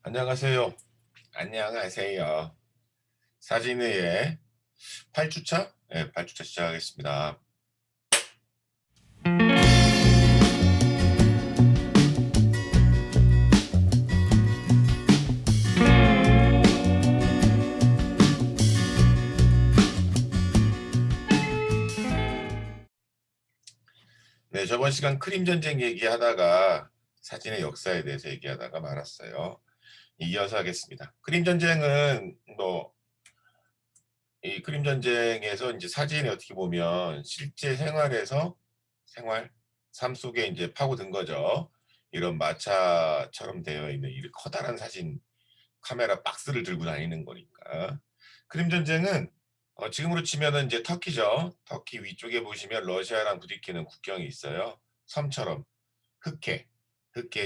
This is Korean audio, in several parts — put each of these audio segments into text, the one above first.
안녕하세요. 안녕하세요. 사진의의 8주차? 네, 8주차 시작하겠습니다. 네, 저번 시간 크림 전쟁 얘기하다가 사진의 역사에 대해서 얘기하다가 말았어요. 이어서 하겠습니다. 크림 전쟁은 이 크림 전쟁에서 이제 사진이 어떻게 보면 실제 삶 속에 이제 파고든 거죠. 이런 마차처럼 되어 있는 이 커다란 사진 카메라 박스를 들고 다니는 거니까. 크림 전쟁은 지금으로 치면은 이제 터키죠. 터키 위쪽에 보시면 러시아랑 부딪히는 국경이 있어요. 섬처럼 흑해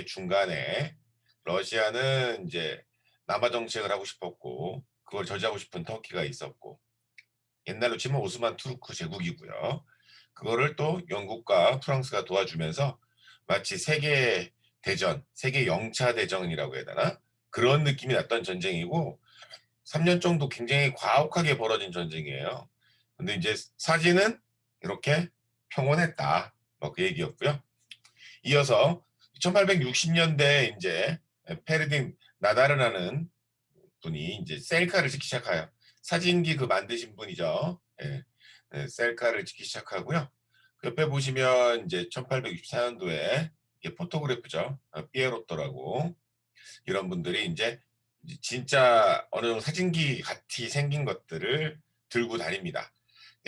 중간에 러시아는 이제 남하 정책을 하고 싶었고 그걸 저지하고 싶은 터키가 있었고 옛날로 치면 오스만 투르크 제국이고요. 그거를 또 영국과 프랑스가 도와주면서 마치 세계 영차 대전이라고 해야 되나? 그런 느낌이 났던 전쟁이고 3년 정도 굉장히 과혹하게 벌어진 전쟁이에요. 근데 이제 사진은 이렇게 평온했다. 뭐 그 얘기였고요. 이어서 1860년대에 이제 페르딘 나다르라는 분이 이제 셀카를 찍기 시작해요. 사진기 그 만드신 분이죠. 예, 셀카를 찍기 시작하고요. 그 옆에 보시면 이제 1864년도에 이게 포토그래프죠. 피에로토라고 이런 분들이 이제 진짜 어느 정도 사진기 같이 생긴 것들을 들고 다닙니다.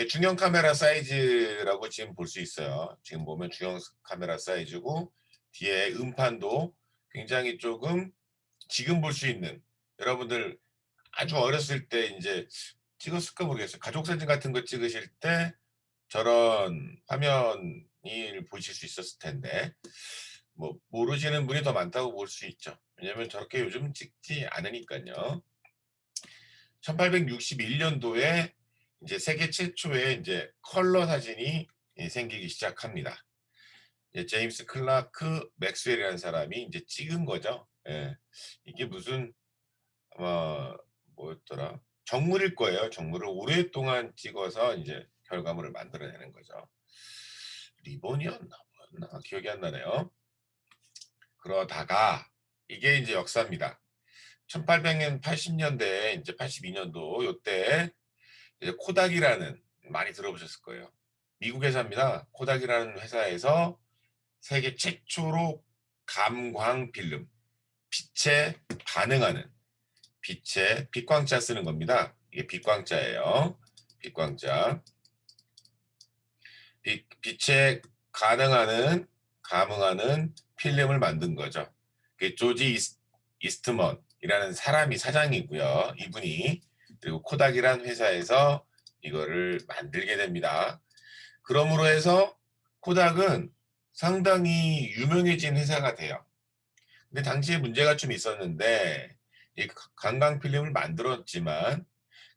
중형 카메라 사이즈라고 지금 볼 수 있어요. 지금 보면 중형 카메라 사이즈고 뒤에 음판도 굉장히 조금 지금 볼 수 있는 여러분들 아주 어렸을 때 이제 찍었을까 모르겠어요. 가족 사진 같은 거 찍으실 때 저런 화면을 보실 수 있었을 텐데 뭐 모르시는 분이 더 많다고 볼 수 있죠. 왜냐면 저렇게 요즘 찍지 않으니까요. 1861년도에 이제 세계 최초의 이제 컬러 사진이 생기기 시작합니다. 제임스 클라크 맥스웰이라는 사람이 이제 찍은 거죠. 예. 이게 무슨 뭐였더라? 정물일 거예요. 정물을 오랫동안 찍어서 이제 결과물을 만들어내는 거죠. 리본이었나 뭐였나 기억이 안 나네요. 그러다가 이게 이제 역사입니다. 1880년대 이제 82년도 요때 이제 코닥이라는 많이 들어보셨을 거예요. 미국 회사입니다. 코닥이라는 회사에서 세계 최초로 감광 필름, 빛에 반응하는 빛광자 쓰는 겁니다. 이게 빛광자예요. 빛광자. 빛에 감응하는 필름을 만든 거죠. 조지 이스트먼이라는 사람이 사장이고요. 이분이 그리고 코닥이라는 회사에서 이거를 만들게 됩니다. 그러므로 해서 코닥은 상당히 유명해진 회사가 돼요. 근데 당시에 문제가 좀 있었는데 이 관광 필름을 만들었지만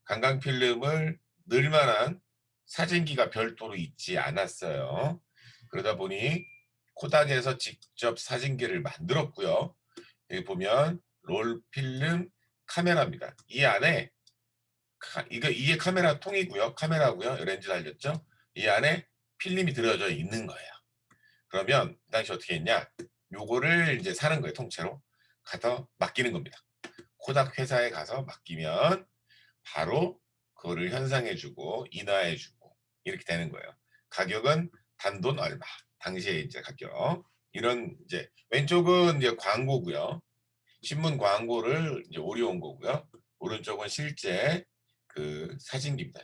관광 필름을 넣을 만한 사진기가 별도로 있지 않았어요. 그러다 보니 코닥에서 직접 사진기를 만들었고요. 여기 보면 롤 필름 카메라입니다. 이 안에 이게 카메라 통이고요. 카메라고요. 렌즈 달렸죠. 이 안에 필름이 들어져 있는 거예요. 그러면 그 당시 어떻게 했냐? 요거를 이제 사는 거예요. 통째로 가서 맡기는 겁니다. 코닥 회사에 가서 맡기면 바로 그거를 현상해주고 인화해주고 이렇게 되는 거예요. 가격은 단돈 얼마. 당시에 이제 가격. 이런 이제 왼쪽은 이제 광고고요. 신문 광고를 이제 오려온 거고요. 오른쪽은 실제 그 사진기입니다.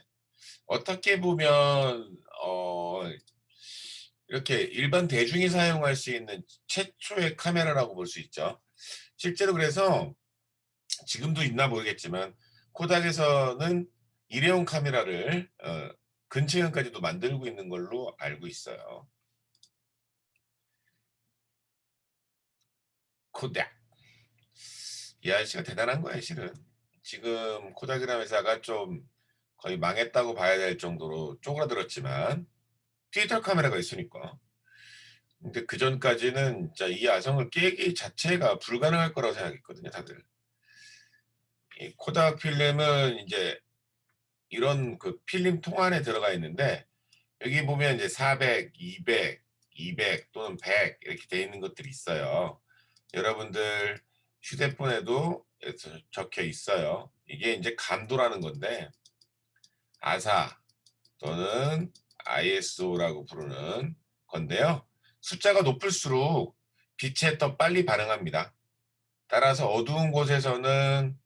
어떻게 보면 이렇게 일반 대중이 사용할 수 있는 최초의 카메라라고 볼 수 있죠. 실제로 그래서 지금도 있나 모르겠지만 코닥에서는 일회용 카메라를 근체형까지도 만들고 있는 걸로 알고 있어요. 코닥. 이 아저씨가 대단한 거야 실은. 지금 코닥이라는 회사가 좀 거의 망했다고 봐야 될 정도로 쪼그라들었지만 디지털 카메라가 있으니까. 근데 그 전까지는 진짜 이 야성을 깨기 자체가 불가능할 거라고 생각했거든요 다들. 이 코닥 필름은 이제 이런 그 필름 통 안에 들어가 있는데 여기 보면 이제 400, 200, 200 또는 100 이렇게 돼 있는 것들이 있어요. 여러분들 휴대폰에도 적혀 있어요. 이게 이제 감도라는 건데 아사 또는 ISO라고 부르는 건데요. 숫자가 높을수록 빛에 더 빨리 반응합니다. 따라서 어두운 곳에서는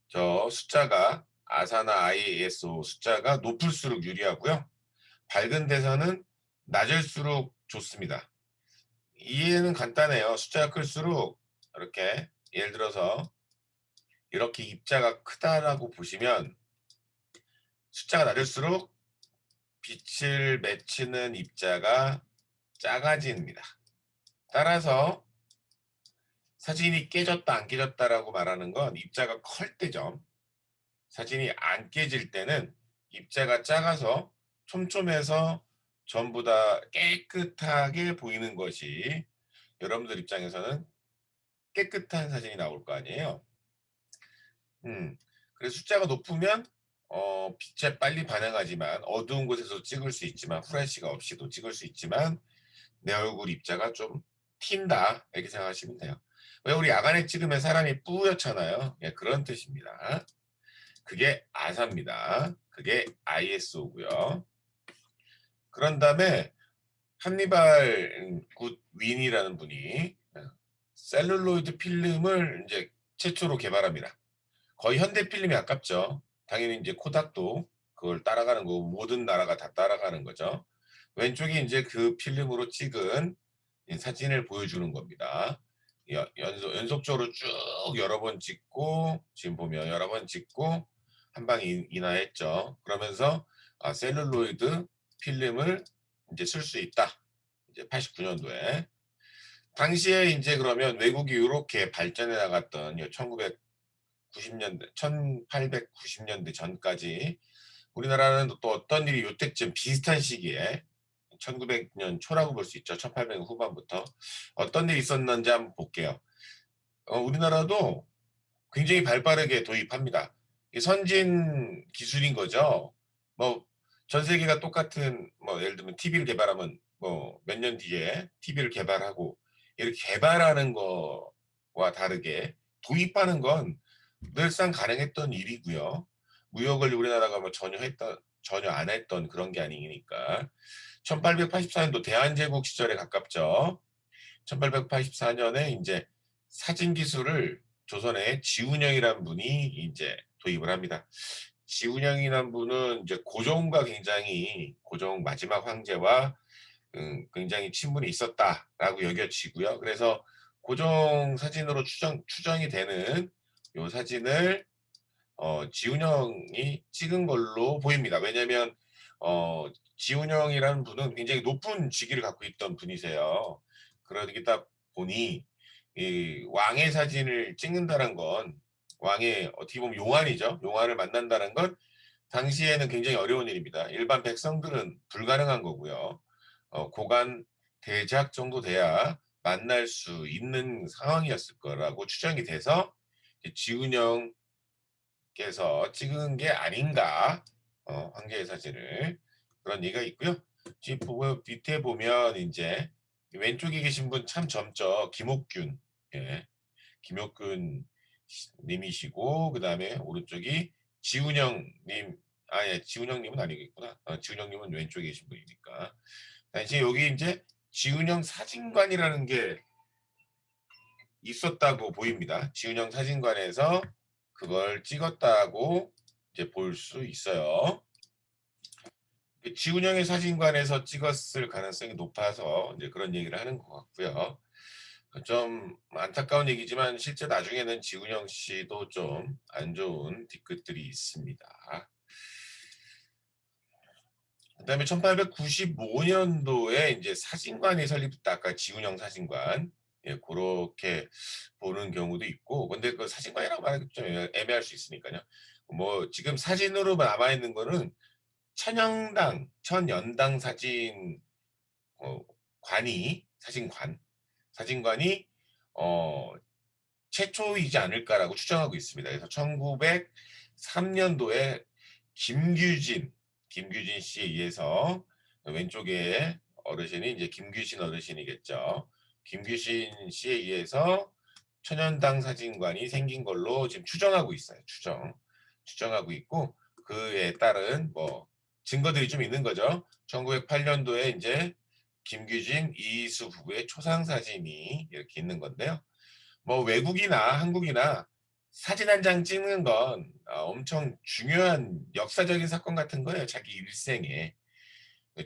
저 숫자가 아사나 ISO 숫자가 높을수록 유리하고요. 밝은 데서는 낮을수록 좋습니다. 이해는 간단해요. 숫자가 클수록 이렇게 예를 들어서 이렇게 입자가 크다라고 보시면 숫자가 낮을수록 빛을 맺히는 입자가 작아집니다. 따라서 사진이 깨졌다 안 깨졌다라고 말하는 건 입자가 클 때죠. 사진이 안 깨질 때는 입자가 작아서 촘촘해서 전부 다 깨끗하게 보이는 것이 여러분들 입장에서는 깨끗한 사진이 나올 거 아니에요. 그래서 숫자가 높으면 빛에 빨리 반응하지만 어두운 곳에서 찍을 수 있지만 후레쉬가 없이도 찍을 수 있지만 내 얼굴 입자가 좀 튄다 이렇게 생각하시면 돼요. 왜 우리 야간에 찍으면 사람이 뿌옇잖아요. 예, 그런 뜻입니다. 그게 아사입니다. 그게 ISO고요. 그런 다음에 한니발 굿 윈이라는 분이 셀룰로이드 필름을 이제 최초로 개발합니다. 거의 현대 필름에 가깝죠. 당연히 이제 코닥도 그걸 따라가는 거고 모든 나라가 다 따라가는 거죠. 왼쪽이 이제 그 필름으로 찍은 사진을 보여주는 겁니다. 연속적으로 쭉 여러 번 찍고 지금 보면 여러 번 찍고 한 방에 인하했죠. 그러면서 셀룰로이드 필름을 이제 쓸 수 있다. 이제 89년도에 당시에 이제 그러면 외국이 이렇게 발전해 나갔던 1990년대, 1890년대 전까지 우리나라는 또 어떤 일이 요때쯤 비슷한 시기에 1900년 초라고 볼 수 있죠. 1800년 후반부터 어떤 일이 있었는지 한번 볼게요. 우리나라도 굉장히 발빠르게 도입합니다. 선진 기술인 거죠. 뭐 전 세계가 똑같은 뭐 예를 들면 TV를 개발하면 뭐 몇 년 뒤에 TV를 개발하고 이렇게 개발하는 거와 다르게 도입하는 건 늘상 가능했던 일이고요. 무역을 우리나라가 뭐 전혀 안 했던 그런 게 아니니까 1884년도 대한제국 시절에 가깝죠. 1884년에 이제 사진 기술을 조선의 지운영이라는 분이 이제 도입을 합니다. 지운영이라는 분은 이제 고종과 굉장히 고종 마지막 황제와 굉장히 친분이 있었다라고 여겨지고요. 그래서 고종 사진으로 추정이 되는 이 사진을 지운영이 찍은 걸로 보입니다. 왜냐하면 지운영이라는 분은 굉장히 높은 직위를 갖고 있던 분이세요. 그러다 보니 이 왕의 사진을 찍는다는 건 왕의 어떻게 보면 용안이죠. 용안을 만난다는 건 당시에는 굉장히 어려운 일입니다. 일반 백성들은 불가능한 거고요. 고관 대작 정도 돼야 만날 수 있는 상황이었을 거라고 추정이 돼서 지운영 께서 찍은 게 아닌가 황제의 사진을 그런 얘기가 있고요. 지금 밑에 보면 이제 왼쪽에 계신 분 참 젊죠. 김옥균 예. 김옥균 님이시고 그 다음에 오른쪽이 지운영 님 아예 지운영 님은 아니겠구나. 지운영 님은 왼쪽에 계신 분이니까. 이제 여기 이제 지운영 사진관이라는 게 있었다고 보입니다. 지운영 사진관에서 그걸 찍었다고 이제 볼 수 있어요. 지운영의 사진관에서 찍었을 가능성이 높아서 이제 그런 얘기를 하는 것 같고요. 좀 안타까운 얘기지만 실제 나중에는 지운영 씨도 좀 안 좋은 뒤끝들이 있습니다. 그다음에 1895년도에 이제 사진관이 설립됐다. 아까 지운영 사진관. 예, 그렇게 보는 경우도 있고, 근데 그 사진관이라고 말하기 좀 애매할 수 있으니까요. 뭐 지금 사진으로 남아 있는 거는 천연당 사진 관이 사진관이 어 최초이지 않을까라고 추정하고 있습니다. 그래서 1903년도에 김규진 씨에 의해서 왼쪽에 어르신이 이제 김규신 어르신이겠죠. 김규신 씨에 의해서 천연당 사진관이 생긴 걸로 지금 추정하고 있어요. 추정하고 있고 그에 따른 뭐 증거들이 좀 있는 거죠. 1908년도에 이제 김규진, 이희수 부부의 초상 사진이 이렇게 있는 건데요. 뭐 외국이나 한국이나 사진 한 장 찍는 건 엄청 중요한 역사적인 사건 같은 거예요. 자기 일생에.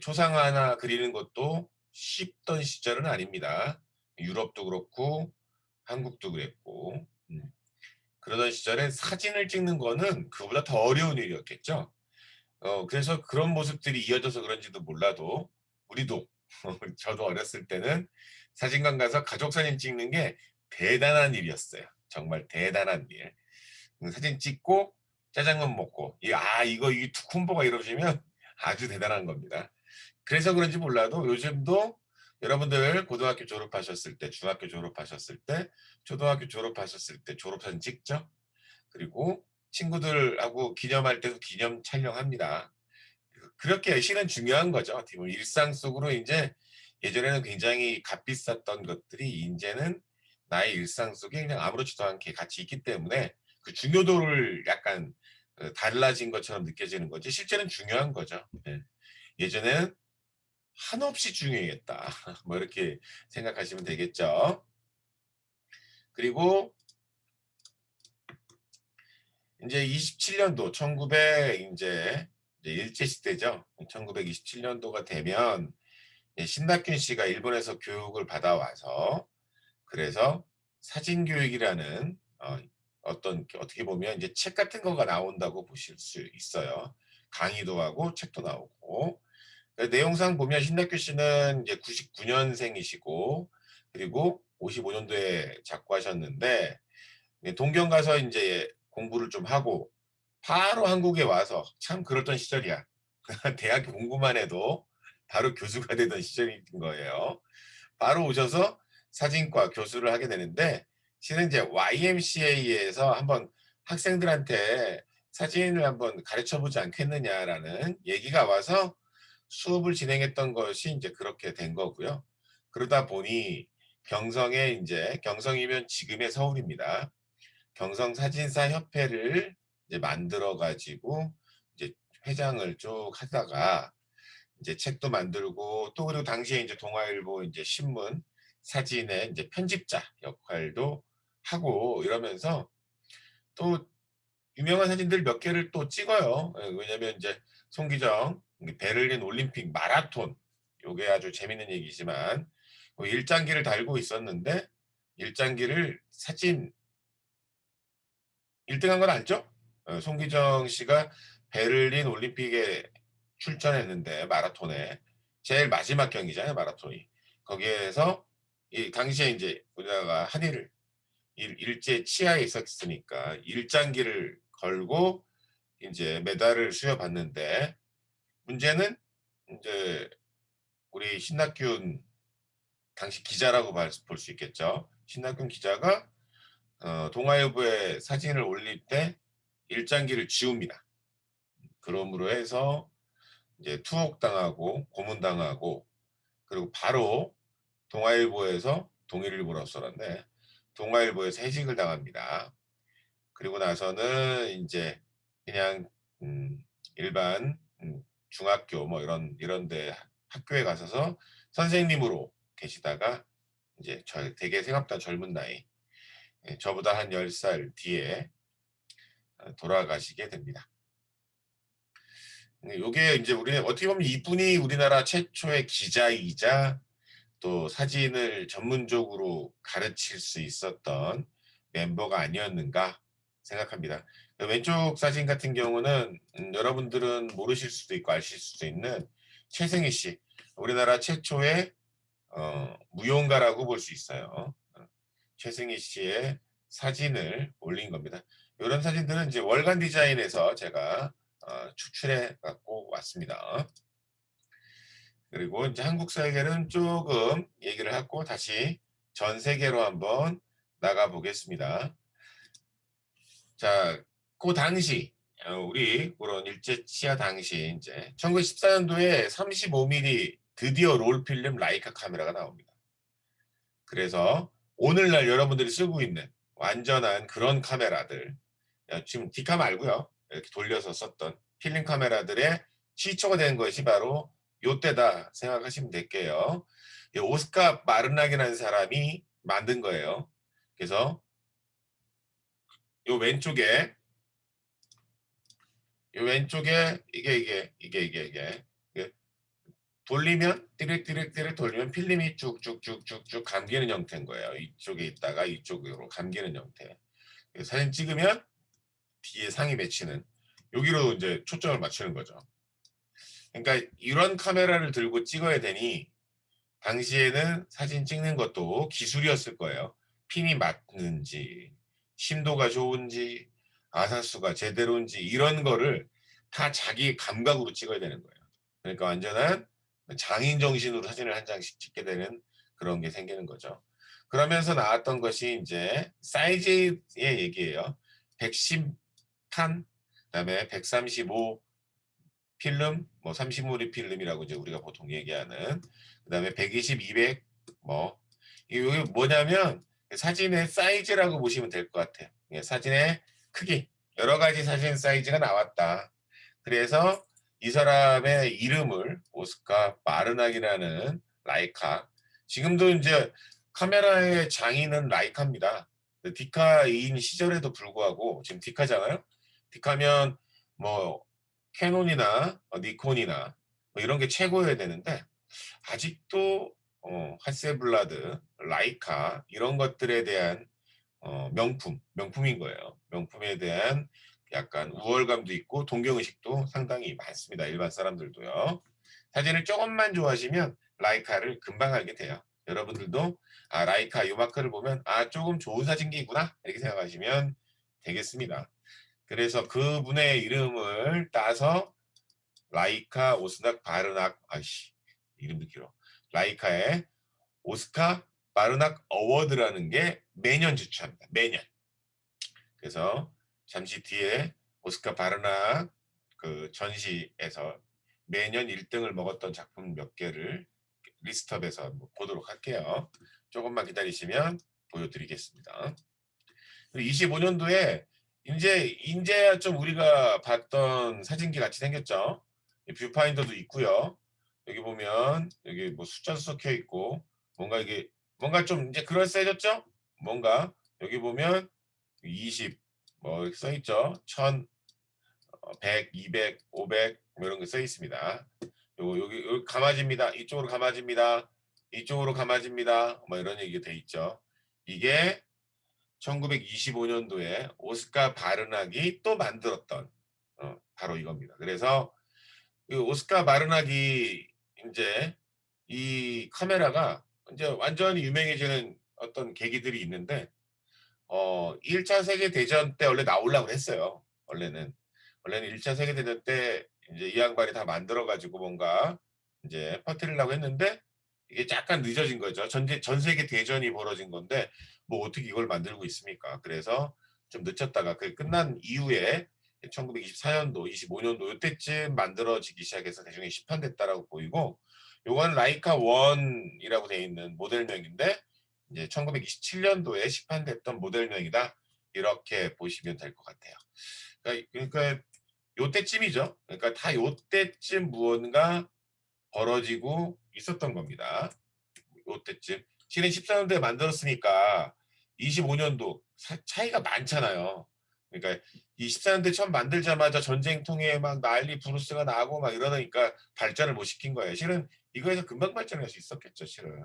초상 하나 그리는 것도 쉽던 시절은 아닙니다. 유럽도 그렇고 한국도 그랬고. 그러던 시절에 사진을 찍는 거는 그보다 더 어려운 일이었겠죠. 그래서 그런 모습들이 이어져서 그런지도 몰라도 우리도 저도 어렸을 때는 사진관 가서 가족 사진 찍는 게 대단한 일이었어요. 정말 대단한 일. 사진 찍고 짜장면 먹고 이거 이 콤보가 이루어지면 아주 대단한 겁니다. 그래서 그런지 몰라도 요즘도 여러분들 고등학교 졸업하셨을 때, 중학교 졸업하셨을 때, 초등학교 졸업하셨을 때 졸업사진 찍죠. 그리고 친구들하고 기념할 때도 기념 촬영합니다. 그렇게 실은 중요한 거죠. 어떻게 보면 일상 속으로 이제 예전에는 굉장히 값비쌌던 것들이 이제는 나의 일상 속에 그냥 아무렇지도 않게 같이 있기 때문에 그 중요도를 약간 달라진 것처럼 느껴지는 거지 실제는 중요한 거죠. 예. 예전에는 한없이 중요했다. 뭐 이렇게 생각하시면 되겠죠. 그리고 이제 27년도 1900 이제 일제 시대죠. 1927년도가 되면 신낙균 씨가 일본에서 교육을 받아와서 그래서 사진 교육이라는 어떤 어떻게 보면 이제 책 같은 거가 나온다고 보실 수 있어요. 강의도 하고 책도 나오고 내용상 보면 신낙균 씨는 이제 99년생이시고 그리고 55년도에 작고하셨는데 동경 가서 이제 공부를 좀 하고 바로 한국에 와서 참 그랬던 시절이야. 대학 공부만 해도 바로 교수가 되던 시절인 거예요. 바로 오셔서 사진과 교수를 하게 되는데 실은 이제 YMCA에서 한번 학생들한테 사진을 한번 가르쳐 보지 않겠느냐라는 얘기가 와서 수업을 진행했던 것이 이제 그렇게 된 거고요. 그러다 보니 경성에 이제 경성이면 지금의 서울입니다. 경성사진사 협회를 이제 만들어 가지고 이제 회장을 쭉 하다가 이제 책도 만들고 또 그리고 당시에 이제 동아일보 이제 신문 사진의 이제 편집자 역할도 하고 이러면서 또 유명한 사진들 몇 개를 또 찍어요. 왜냐면 이제 송기정 베를린 올림픽 마라톤 요게 아주 재밌는 얘기지만 일장기를 달고 있었는데 일장기를 사진 1등한 건 알죠? 송기정 씨가 베를린 올림픽에 출전했는데 마라톤에 제일 마지막 경기잖아요, 마라톤이. 거기에서 이 당시에 이제 우리나라가 한일 일제 치하에 있었으니까 일장기를 걸고 이제 메달을 수여받는데 문제는 이제 우리 신낙균 당시 기자라고 볼 수 있겠죠. 신낙균 기자가 동아일보에 사진을 올릴 때 일장기를 지웁니다. 그러므로 해서 이제 투옥당하고 고문당하고 그리고 바로 동아일보에서 동일일보라고 써놨네. 동아일보에서 해직을 당합니다. 그리고 나서는 이제 그냥 일반 중학교 뭐 이런데 학교에 가셔서 선생님으로 계시다가 이제 되게 생각보다 젊은 나이 저보다 한 10살 뒤에 돌아가시게 됩니다. 요게 이제 우리 어떻게 보면 이분이 우리나라 최초의 기자이자 또 사진을 전문적으로 가르칠 수 있었던 멤버가 아니었는가 생각합니다. 왼쪽 사진 같은 경우는 여러분들은 모르실 수도 있고 아실 수도 있는 최승희 씨, 우리나라 최초의 무용가라고 볼 수 있어요. 최승희 씨의 사진을 올린 겁니다. 이런 사진들은 이제 월간 디자인에서 제가 추출해 갖고 왔습니다. 그리고 이제 한국 사회계는 조금 얘기를 하고 다시 전 세계로 한번 나가 보겠습니다. 자, 그 당시 우리 그런 일제 치하 당시 이제 1914년도에 35mm 드디어 롤필름 라이카 카메라가 나옵니다. 그래서 오늘날 여러분들이 쓰고 있는 완전한 그런 카메라들, 지금 디카 말고요. 이렇게 돌려서 썼던 필름 카메라들의 시초가 된 것이 바로 요때다 생각하시면 될게요. 오스카 마르낙이라는 사람이 만든 거예요. 그래서 요 왼쪽에 이게 돌리면 띠릭띠릭띠릭 돌리면 필름이 쭉쭉쭉쭉쭉 감기는 형태인 거예요. 이쪽에 있다가 이쪽으로 감기는 형태. 사진 찍으면 뒤에 상이 맺히는 여기로 이제 초점을 맞추는 거죠. 그러니까 이런 카메라를 들고 찍어야 되니 당시에는 사진 찍는 것도 기술이었을 거예요. 핀이 맞는지, 심도가 좋은지, 아사수가 제대로인지 이런 거를 다 자기 감각으로 찍어야 되는 거예요. 그러니까 완전한 장인 정신으로 사진을 한 장씩 찍게 되는 그런 게 생기는 거죠. 그러면서 나왔던 것이 이제 사이즈의 얘기예요. 110칸, 그다음에 135 필름, 뭐 30mm 필름이라고 이제 우리가 보통 얘기하는, 그다음에 120, 200, 뭐 이게 뭐냐면 사진의 사이즈라고 보시면 될 것 같아요. 사진의 크기, 여러 가지 사진 사이즈가 나왔다. 그래서 이 사람의 이름을 오스카 마르낙이라는 라이카, 지금도 이제 카메라의 장인은 라이카입니다. 디카인 시절에도 불구하고 지금 디카잖아요. 디카면 뭐 캐논이나 니콘이나 뭐 이런 게 최고여야 되는데 아직도 하셀블라드, 라이카 이런 것들에 대한 명품인 거예요. 명품에 대한 약간 우월감도 있고 동경의식도 상당히 많습니다. 일반 사람들도요. 사진을 조금만 좋아하시면 라이카를 금방 알게 돼요. 여러분들도 라이카 이 마크를 보면 조금 좋은 사진기구나 이렇게 생각하시면 되겠습니다. 그래서 그분의 이름을 따서 라이카 오스낙 바르낙 이름도 길어. 라이카의 오스카 바르낙 어워드라는 게 매년 주최합니다. 매년. 그래서 잠시 뒤에 오스카 바르낙 그 전시에서 매년 1등을 먹었던 작품 몇 개를 리스트업해서 보도록 할게요. 조금만 기다리시면 보여드리겠습니다. 25년도에 이제야 좀 우리가 봤던 사진기 같이 생겼죠. 뷰파인더도 있고요. 여기 보면 여기 뭐 숫자도 섞여 있고 뭔가 좀 이제 그럴싸해졌죠? 뭔가 여기 보면 20 뭐 이렇게 써 있죠. 1000, 100, 200, 500 뭐 이런 게 써 있습니다. 여기 감아집니다. 이쪽으로 감아집니다. 이쪽으로 감아집니다. 뭐 이런 얘기가 돼 있죠. 이게 1925년도에 오스카 바르낙이 또 만들었던 바로 이겁니다. 그래서 이 오스카 바르낙이 이제 이 카메라가 이제 완전히 유명해지는 어떤 계기들이 있는데 1차 세계 대전 때 원래 나오려고 했어요. 원래는 1차 세계 대전 때 이제 이 양반이 다 만들어 가지고 뭔가 이제 퍼뜨리려고 했는데 이게 약간 늦어진 거죠. 전 세계 대전이 벌어진 건데 뭐 어떻게 이걸 만들고 있습니까? 그래서 좀 늦췄다가 그 끝난 이후에 1924년도, 25년도 이때쯤 만들어지기 시작해서 대중에 시판됐다라고 보이고, 요건 라이카 1이라고 되어 있는 모델명인데 이제 1927년도에 시판됐던 모델명이다. 이렇게 보시면 될 것 같아요. 그러니까 요때쯤이죠. 그러니까 다 요때쯤 무언가 벌어지고 있었던 겁니다. 요때쯤. 실은 14년도에 만들었으니까 25년도 차이가 많잖아요. 그러니까 이 14년도에 처음 만들자마자 전쟁통에 막 난리 부르스가 나고 막 이러니까 발전을 못 시킨 거예요. 실은 이거에서 금방 발전할 수 있었겠죠. 실은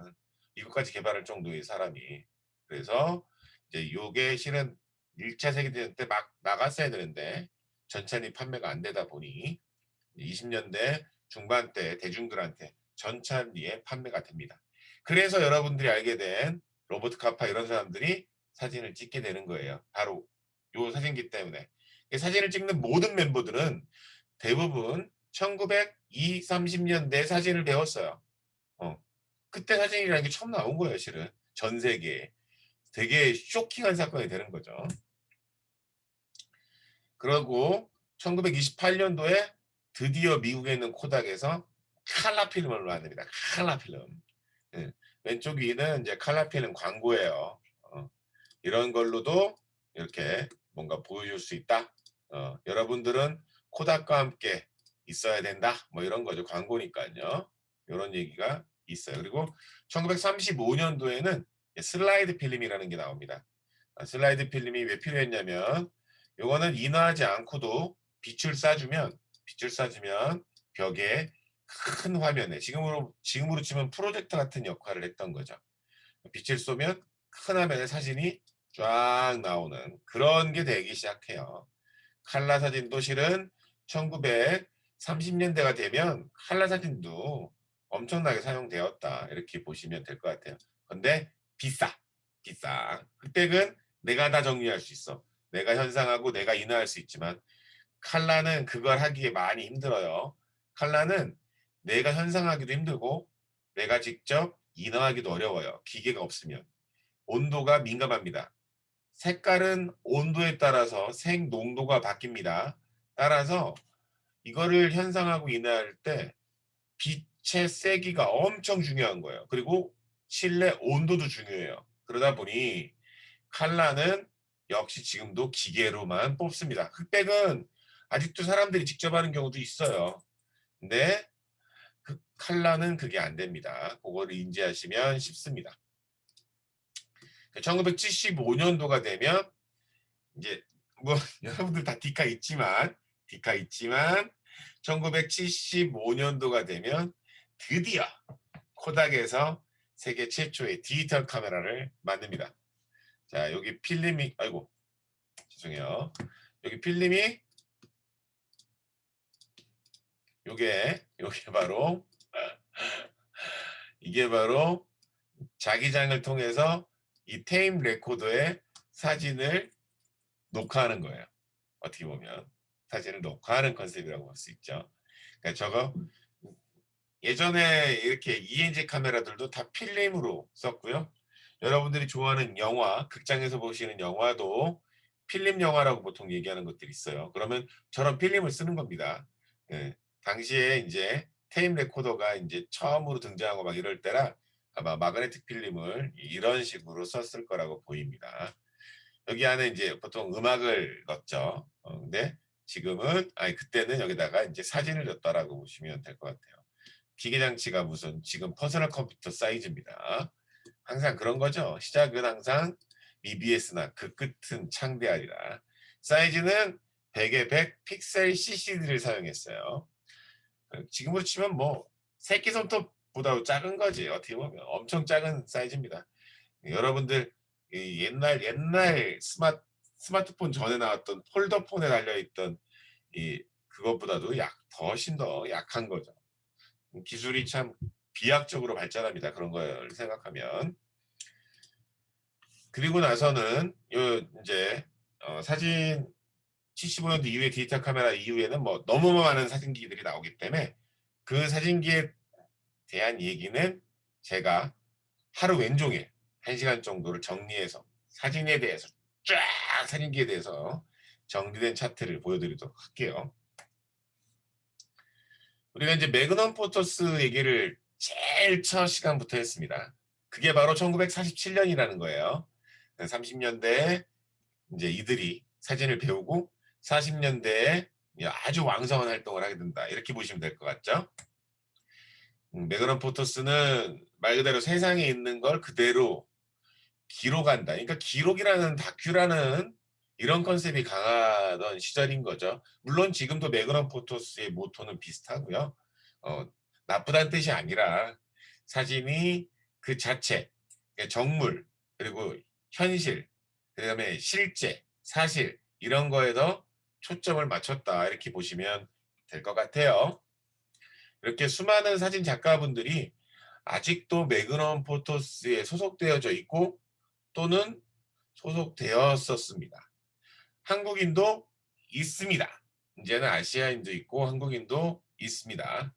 이것까지 개발할 정도의 사람이. 그래서 이제 요게 실은 1차 세계대전 때 막 나갔어야 되는데 전차리 판매가 안 되다 보니 20년대 중반 때 대중들한테 전차리에 판매가 됩니다. 그래서 여러분들이 알게 된 로버트 카파 이런 사람들이 사진을 찍게 되는 거예요. 바로 요 사진기 때문에. 사진을 찍는 모든 멤버들은 대부분 1920, 30년대 사진을 배웠어요. 그때 사진이라는 게 처음 나온 거예요, 실은. 전 세계에. 되게 쇼킹한 사건이 되는 거죠. 그리고 1928년도에 드디어 미국에 있는 코닥에서 칼라 필름을 만듭니다. 칼라 필름. 예. 왼쪽 위는 이제 칼라 필름 광고예요. 이런 걸로도 이렇게 뭔가 보여줄 수 있다. 여러분들은 코닥과 함께 있어야 된다. 뭐 이런 거죠. 광고니까요. 이런 얘기가 있어요. 그리고 1935년도에는 슬라이드 필름이라는 게 나옵니다. 슬라이드 필름이 왜 필요했냐면 요거는 인화하지 않고도 빛을 쏴주면 벽에 큰 화면에 지금으로 치면 프로젝터 같은 역할을 했던 거죠. 빛을 쏘면 큰 화면에 사진이 쫙 나오는 그런 게 되기 시작해요. 칼라 사진도 실은 1930년대가 되면 칼라 사진도 엄청나게 사용되었다. 이렇게 보시면 될 것 같아요. 근데 비싸. 흑백은 내가 다 정리할 수 있어. 내가 현상하고 내가 인화할 수 있지만 칼라는 그걸 하기에 많이 힘들어요. 칼라는 내가 현상하기도 힘들고 내가 직접 인화하기도 어려워요. 기계가 없으면. 온도가 민감합니다. 색깔은 온도에 따라서 색 농도가 바뀝니다. 따라서 이거를 현상하고 인화할 때 빛의 세기가 엄청 중요한 거예요. 그리고 실내 온도도 중요해요. 그러다 보니 칼라는 역시 지금도 기계로만 뽑습니다. 흑백은 아직도 사람들이 직접 하는 경우도 있어요. 근데 그 칼라는 그게 안 됩니다. 그거를 인지하시면 쉽습니다. 1975년도가 되면 이제 뭐 여러분들 다 디카 있지만 1975년도가 되면 드디어 코닥에서 세계 최초의 디지털 카메라를 만듭니다. 자, 여기 필름이 아이고 죄송해요. 여기 필름이 요게 바로 이게 바로 자기장을 통해서 이 테이프 레코더에 사진을 녹화하는 거예요. 어떻게 보면 사진을 녹화하는 컨셉이라고 볼 수 있죠. 그러니까 저거 예전에 이렇게 ENG 카메라들도 다 필름으로 썼고요. 여러분들이 좋아하는 영화, 극장에서 보시는 영화도 필름 영화라고 보통 얘기하는 것들이 있어요. 그러면 저런 필름을 쓰는 겁니다. 예, 당시에 이제 테이프 레코더가 이제 처음으로 등장하고 막 이럴 때라 아마 마그네틱 필름을 이런 식으로 썼을 거라고 보입니다. 여기 안에 이제 보통 음악을 넣었죠. 근데 지금은 아니 그때는 여기다가 이제 사진을 넣었다라고 보시면 될 것 같아요. 기계 장치가 무슨 지금 퍼스널 컴퓨터 사이즈입니다. 항상 그런 거죠. 시작은 항상 EBS나 그 끝은 창대하리라. 사이즈는 100에 100 픽셀 CCD를 사용했어요. 지금으로 치면 뭐 새끼 손톱보다 작은 거지. 어떻게 보면 엄청 작은 사이즈입니다. 여러분들 옛날 스마트폰 전에 나왔던 폴더폰에 달려있던 이 그것보다도 훨씬 더 약한 거죠. 기술이 참 비약적으로 발전합니다. 그런 걸 생각하면. 그리고 나서는 요 이제 사진 75년도 이후에 디지털 카메라 이후에는 뭐 너무 많은 사진기들이 나오기 때문에 그 사진기에 대한 얘기는 제가 하루 왼종일 1시간 정도를 정리해서 사진에 대해서 쫙 사진기에 대해서 정리된 차트를 보여드리도록 할게요. 우리가 이제 매그넘 포토스 얘기를 제일 첫 시간부터 했습니다. 그게 바로 1947년이라는 거예요. 30년대에 이제 이들이 사진을 배우고 40년대에 아주 왕성한 활동을 하게 된다. 이렇게 보시면 될 것 같죠? 매그넘 포토스는 말 그대로 세상에 있는 걸 그대로 기록한다. 그러니까 기록이라는 다큐라는 이런 컨셉이 강하던 시절인 거죠. 물론 지금도 매그넘 포토스의 모토는 비슷하고요. 어, 나쁘다는 뜻이 아니라 사진이 그 자체, 그러니까 정물, 그리고 현실, 그다음에 실제, 사실 이런 거에도 초점을 맞췄다. 이렇게 보시면 될 것 같아요. 이렇게 수많은 사진 작가분들이 아직도 매그넘 포토스에 소속되어져 있고 또는 소속되었었습니다. 한국인도 있습니다. 이제는 아시아인도 있고 한국인도 있습니다.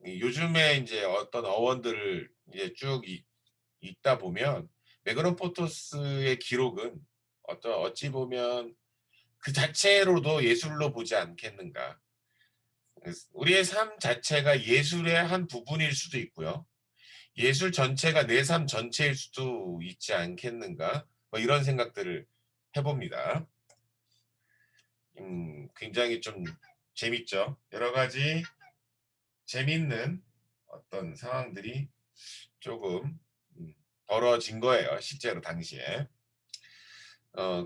요즘에 이제 어떤 어원들을 이제 쭉 읽다 보면 메그런 포토스의 기록은 어찌 보면 그 자체로도 예술로 보지 않겠는가. 우리의 삶 자체가 예술의 한 부분일 수도 있고요. 예술 전체가 내 삶 전체일 수도 있지 않겠는가. 뭐 이런 생각들을 해봅니다. 굉장히 좀 재밌죠. 여러 가지 재밌는 어떤 상황들이 조금 벌어진 거예요. 실제로 당시에.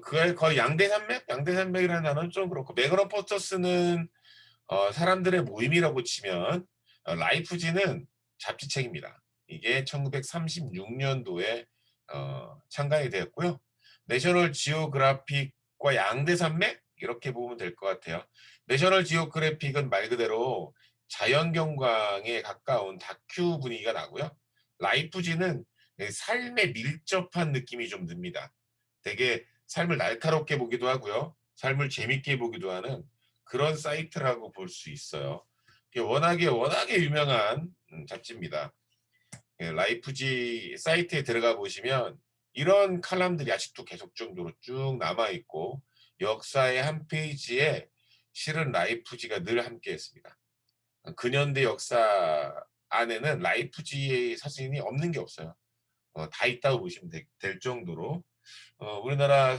그게 거의 양대산맥? 양대산맥이라는 단어는 좀 그렇고, 메그런 포터스는 사람들의 모임이라고 치면, 라이프지는 잡지책입니다. 이게 1936년도에 창간이 되었고요. 내셔널 지오그래픽과 양대산맥 이렇게 보면 될 것 같아요. 내셔널 지오그래픽은 말 그대로 자연경관에 가까운 다큐 분위기가 나고요. 라이프지는 삶에 밀접한 느낌이 좀 듭니다. 되게 삶을 날카롭게 보기도 하고요. 삶을 재밌게 보기도 하는 그런 사이트라고 볼 수 있어요. 이게 워낙에 유명한 잡지입니다. 예, 라이프지 사이트에 들어가 보시면 이런 칼럼들이 아직도 계속적으로 쭉 남아 있고, 역사의 한 페이지에 실은 라이프지가 늘 함께 했습니다. 근현대 역사 안에는 라이프지의 사진이 없는 게 없어요. 다 있다고 보시면 될 정도로 우리나라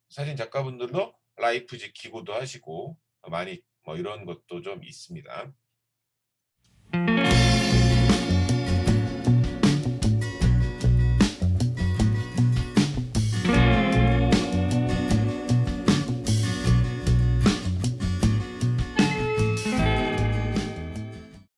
사진 작가분들도 라이프지 기고도 하시고 많이 뭐 이런 것도 좀 있습니다.